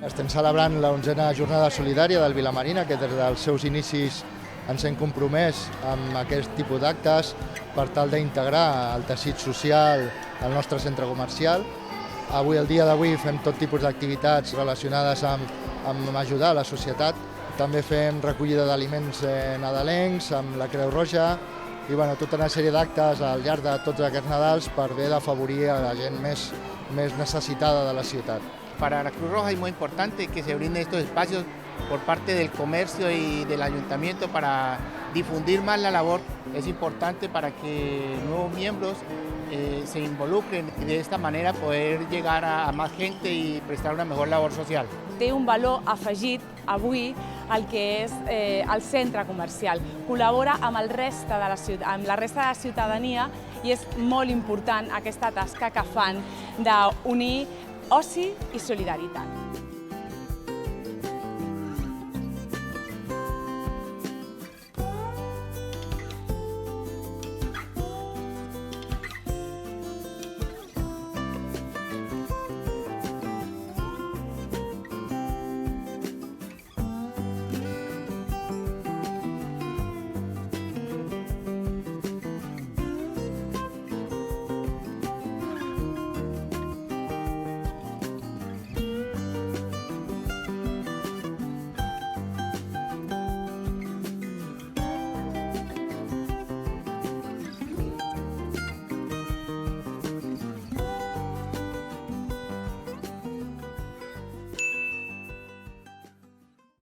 Estem celebrant la 11a jornada solidària del Vilamarina, que des dels seus inicis ens hem compromès amb aquest tipus d'actes per tal d'integrar el teixit social al nostre centre comercial. Avui, el dia d'avui, fem tot tipus d'activitats relacionades amb ajudar a la societat. També fem recollida d'aliments nadalencs amb la Creu Roja i tota una sèrie d'actes al llarg de tots aquests Nadals per bé d'afavorir a la gent més necessitada de la ciutat. Para la Cruz Roja es muy importante que se brinden estos espacios por parte del comercio y del ayuntamiento para difundir más la labor. Es importante para que nuevos miembros se involucren y de esta manera poder llegar a más gente y prestar una mejor labor social. Té un valor afegit avui el que és el centre comercial. Col·labora amb la resta de la ciutadania i és molt important aquesta tasca que fan d'unir oci i solidaritat.